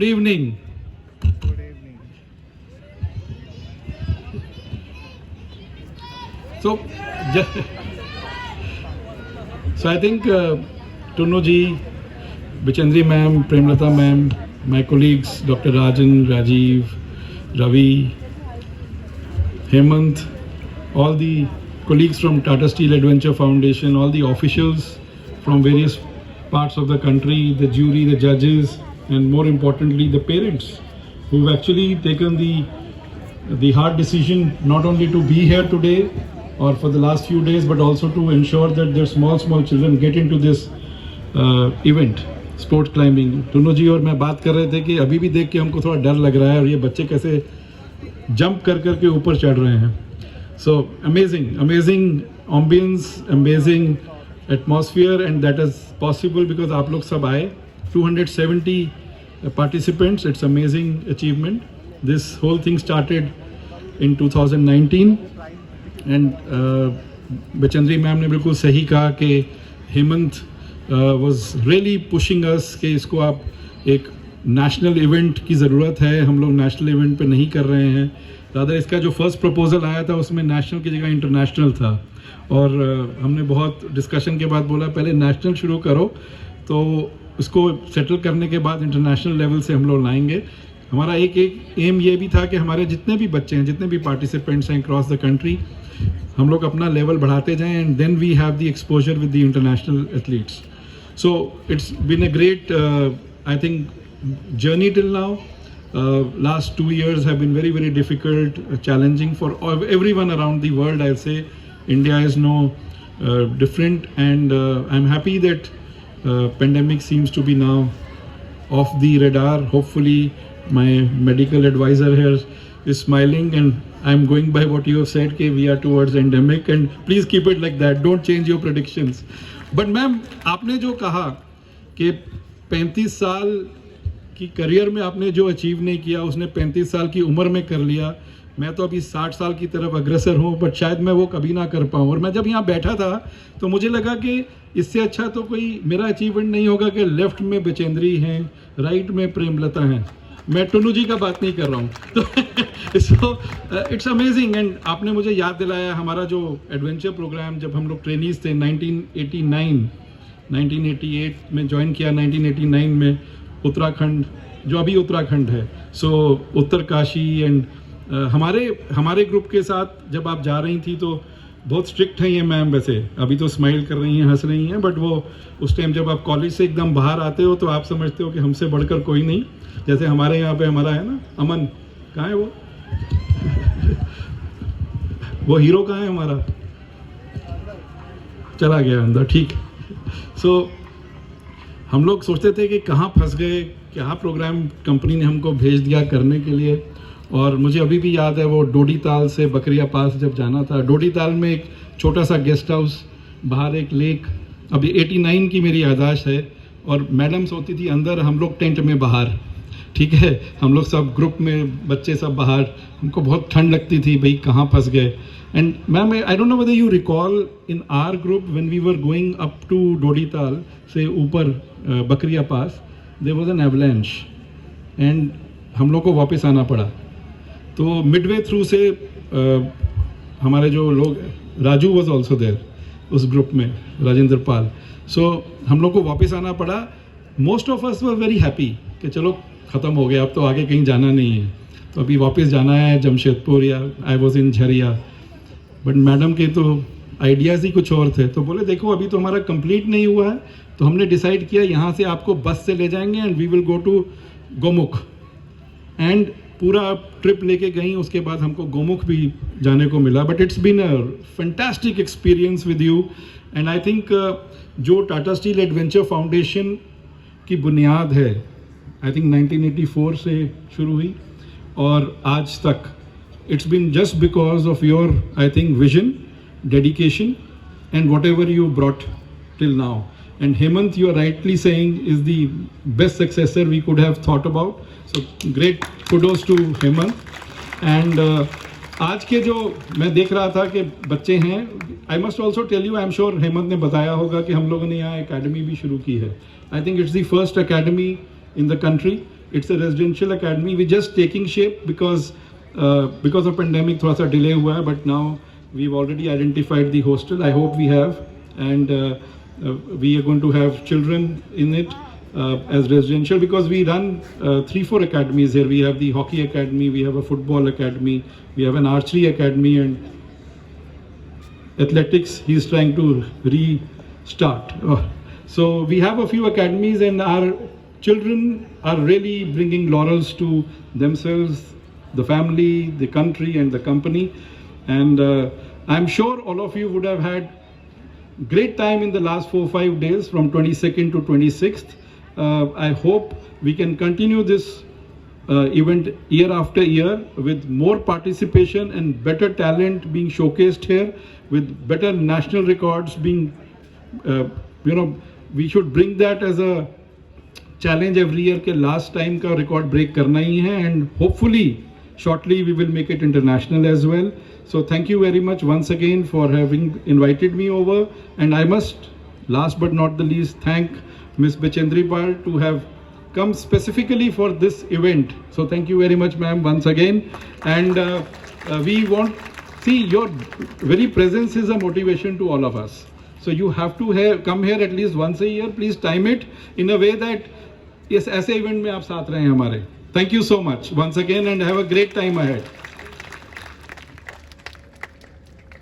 Good evening. Good evening. So, so I think Tunu ji, Bichendri ma'am, Premlata ma'am, my colleagues, Dr. Rajan, Rajiv, Ravi, Hemant, all the colleagues from Tata Steel Adventure Foundation, all the officials from various parts of the country, the jury, the judges, and more importantly, the parents who've actually taken the hard decision not only to be here today or for the last few days, but also to ensure that their small children get into this event, sports climbing. टुनो जी और मैं बात कर रहे थे कि अभी भी देख के हमको थोड़ा डर लग रहा है और ये बच्चे कैसे जंप कर करके ऊपर चढ़ रहे हैं. So amazing ambience, amazing atmosphere, and that is possible because आप लोग सब आए. 270 participants. It's amazing achievement. This whole thing started in 2019 and Bichendri ma'am ने बिल्कुल सही कहा कि Hemant was really pushing us कि इसको आप एक नेशनल इवेंट की ज़रूरत है. हम लोग नेशनल इवेंट पे नहीं कर रहे हैं. ज़्यादा इसका जो फर्स्ट प्रपोजल आया था उसमें नेशनल की जगह इंटरनेशनल था और हमने बहुत डिस्कशन के बाद बोला पहले नेशनल शुरू करो, तो उसको सेटल करने के बाद इंटरनेशनल लेवल से हम लोग लाएंगे. हमारा एक एम ये भी था कि हमारे जितने भी बच्चे हैं, जितने भी पार्टिसिपेंट्स हैं अक्रॉस द कंट्री, हम लोग अपना लेवल बढ़ाते जाएं and then we have the exposure with the international athletes. So it's been a great I think journey till now. Last 2 years have been very difficult, challenging for everyone around the world. I'll say India is no different, and I'm happy that pandemic seems to be now off the radar. Hopefully my medical advisor here is smiling and I'm going by what you have said कि we are towards endemic, and please keep it like that. Don't change your predictions. But ma'am, आपने जो कहा कि 35 साल कि career में आपने जो अचीव नहीं किया उसने 35 साल की उम्र में कर लिया. मैं तो अभी 60 साल की तरफ अग्रसर हूँ, बट शायद मैं वो कभी ना कर पाऊँ. और मैं जब यहाँ बैठा था तो मुझे लगा कि इससे अच्छा तो कोई मेरा अचीवमेंट नहीं होगा कि लेफ्ट में बिचेंद्री हैं, राइट में प्रेमलता हैं. मैं टुनू जी का बात नहीं कर रहा हूँ. तो सो इट्स अमेजिंग. एंड आपने मुझे याद दिलाया हमारा जो एडवेंचर प्रोग्राम जब हम लोग ट्रेनीज थे 1988 में ज्वाइन किया. 1989 में उत्तराखंड, जो अभी उत्तराखंड है, सो उत्तरकाशी, एंड हमारे ग्रुप के साथ जब आप जा रही थी तो बहुत स्ट्रिक्ट हैं ये मैम. वैसे अभी तो स्माइल कर रही हैं, हंस रही हैं, बट वो उस टाइम जब आप कॉलेज से एकदम बाहर आते हो तो आप समझते हो कि हमसे बढ़कर कोई नहीं. जैसे हमारे यहाँ पे हमारा है ना अमन, कहाँ है वो हीरो कहाँ है हमारा, चला गया अंदर. ठीक. सो हम लोग सोचते थे कि कहाँ फंस गए, क्या प्रोग्राम कंपनी ने हमको भेज दिया करने के लिए. और मुझे अभी भी याद है वो डोडी ताल से बकरिया पास जब जाना था. डोडी ताल में एक छोटा सा गेस्ट हाउस, बाहर एक लेक. अभी 89 की मेरी यादाश्त है और मैडम सोती थी अंदर, हम लोग टेंट में बाहर. ठीक है, हम लोग सब ग्रुप में बच्चे सब बाहर. हमको बहुत ठंड लगती थी, भाई कहाँ फंस गए. And ma'am I don't know whether you recall in our group when we were going up to Dodi Tal से ऊपर बकरिया pass, there was an avalanche and हम लोग को वापस आना पड़ा. तो मिडवे थ्रू से हमारे जो लोग, राजू वाज आल्सो देयर उस ग्रुप में, राजेंद्र पाल. सो हम लोग को वापस आना पड़ा. Most of us were very happy कि चलो ख़त्म हो गया, अब तो आगे कहीं जाना नहीं है, तो अभी वापस जाना है जमशेदपुर या I was in Jharia. But madam के तो आइडियाज़ ही कुछ और थे. तो बोले देखो अभी तो हमारा कंप्लीट नहीं हुआ है, तो हमने डिसाइड किया यहाँ से आपको बस से ले जाएंगे and we will go to Gomukh. And पूरा ट्रिप लेके गई, उसके बाद हमको गोमुख भी जाने को मिला. But it's been a fantastic experience with you. And I think जो टाटा स्टील एडवेंचर फाउंडेशन की बुनियाद है, आई थिंक 1984 से शुरू हुई और आज तक, it's been just because of your, I think, vision, dedication, and whatever you brought till now. And Hemant, you are rightly saying, is the best successor we could have thought about. So great kudos to Hemant. And आज के जो मैं देख रहा था कि बच्चे हैं, I must also tell you, I am sure Hemant ने बताया होगा कि हम लोगों ने यहाँ एकेडमी भी शुरू की है. I think it's the first academy in the country It's a residential academy. We're just taking shape because of pandemic थोड़ा सा delay हुआ है, but now we've already identified the hostel. I hope we have, and we are going to have children in it as residential, because we run 3-4 academies here. We have the hockey academy, we have a football academy, we have an archery academy, and athletics he's trying to restart. So we have a few academies, and our children are really bringing laurels to themselves, the family, the country, and the company. And I'm sure all of you would have had great time in the last 4-5 days from 22nd to 26th. I hope we can continue this event year after year with more participation and better talent being showcased here, with better national records being, we should bring that as a challenge every year के last time का record break करना ही है, and hopefully shortly we will make it international as well. So thank you very much once again for having invited me over, and I must, last but not the least, thank Ms. Bachendripal to have come specifically for this event. So thank you very much, ma'am, once again. And we want, see, your very presence is a motivation to all of us. So you have to come here at least once a year. Please time it in a way that yes, ऐसे event में आप साथ रहें हमारे. Thank you so much once again, and have a great time ahead.